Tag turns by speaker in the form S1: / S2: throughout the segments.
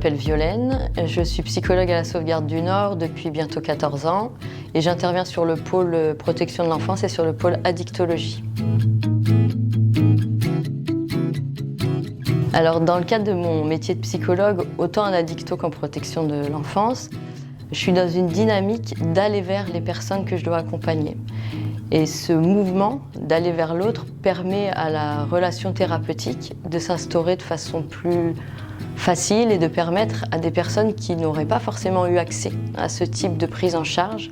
S1: m'appelle Violaine, je suis psychologue à la Sauvegarde du Nord depuis bientôt 14 ans et j'interviens sur le pôle protection de l'enfance et sur le pôle addictologie. Alors dans le cadre de mon métier de psychologue, autant en addicto qu'en protection de l'enfance, je suis dans une dynamique d'aller vers les personnes que je dois accompagner. Et ce mouvement d'aller vers l'autre permet à la relation thérapeutique de s'instaurer de façon plus facile et de permettre à des personnes qui n'auraient pas forcément eu accès à ce type de prise en charge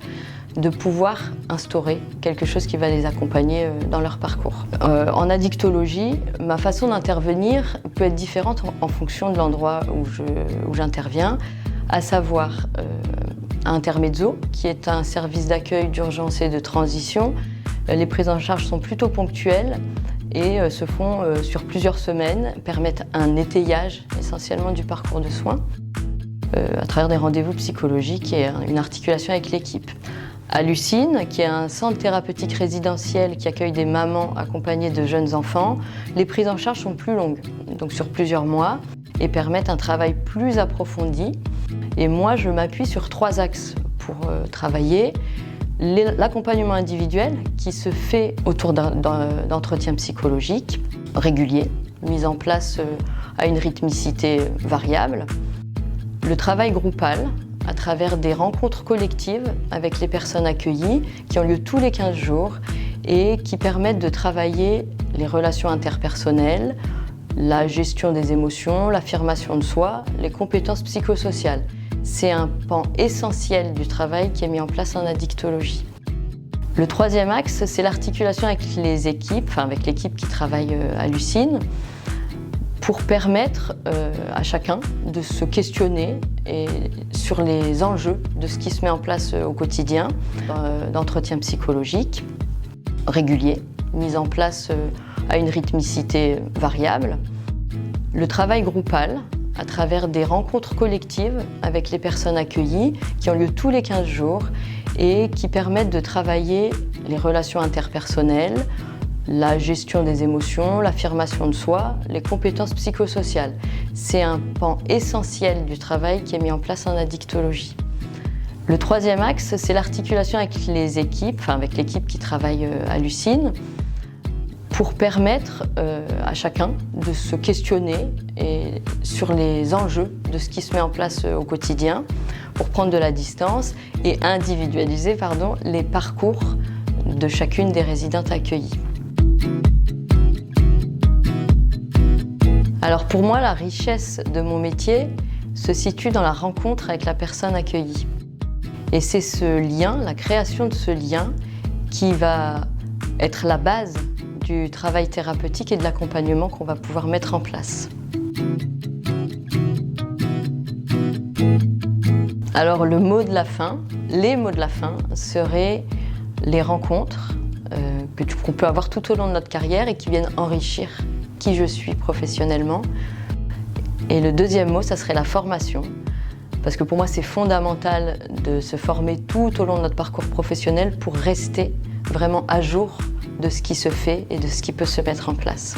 S1: de pouvoir instaurer quelque chose qui va les accompagner dans leur parcours. En addictologie, ma façon d'intervenir peut être différente en fonction de l'endroit où j'interviens, à savoir à Intermezzo, qui est un service d'accueil d'urgence et de transition. Les prises en charge sont plutôt ponctuelles et se font sur plusieurs semaines, permettent un étayage essentiellement du parcours de soins à travers des rendez-vous psychologiques et une articulation avec l'équipe. À Lucine, qui est un centre thérapeutique résidentiel qui accueille des mamans accompagnées de jeunes enfants, les prises en charge sont plus longues, donc sur plusieurs mois, et permettent un travail plus approfondi. Et moi, je m'appuie sur 3 axes pour travailler. L'accompagnement individuel qui se fait autour d'entretiens psychologiques réguliers, mis en place à une rythmicité variable. Le travail groupal à travers des rencontres collectives avec les personnes accueillies qui ont lieu tous les 15 jours et qui permettent de travailler les relations interpersonnelles, la gestion des émotions, l'affirmation de soi, les compétences psychosociales. C'est un pan essentiel du travail qui est mis en place en addictologie. Le 3e axe, c'est l'articulation avec les équipes, avec l'équipe qui travaille à Lucine, pour permettre à chacun de se questionner sur les enjeux de ce qui se met en place au quotidien, d'entretien psychologique régulier, mis en place à une rythmicité variable. Le travail groupal, à travers des rencontres collectives avec les personnes accueillies qui ont lieu tous les 15 jours et qui permettent de travailler les relations interpersonnelles, la gestion des émotions, l'affirmation de soi, les compétences psychosociales. C'est un pan essentiel du travail qui est mis en place en addictologie. Le 3e axe, c'est l'articulation avec les équipes, avec l'équipe qui travaille à Lucine, pour permettre à chacun de se questionner sur les enjeux de ce qui se met en place au quotidien, pour prendre de la distance et individualiser les parcours de chacune des résidentes accueillies. Alors pour moi, la richesse de mon métier se situe dans la rencontre avec la personne accueillie. Et c'est ce lien, la création de ce lien, qui va être la base du travail thérapeutique et de l'accompagnement qu'on va pouvoir mettre en place. Alors le mot de la fin, les mots de la fin seraient les rencontres qu'on peut avoir tout au long de notre carrière et qui viennent enrichir qui je suis professionnellement. Et le 2e mot, ça serait la formation. Parce que pour moi, c'est fondamental de se former tout au long de notre parcours professionnel pour rester vraiment à jour de ce qui se fait et de ce qui peut se mettre en place.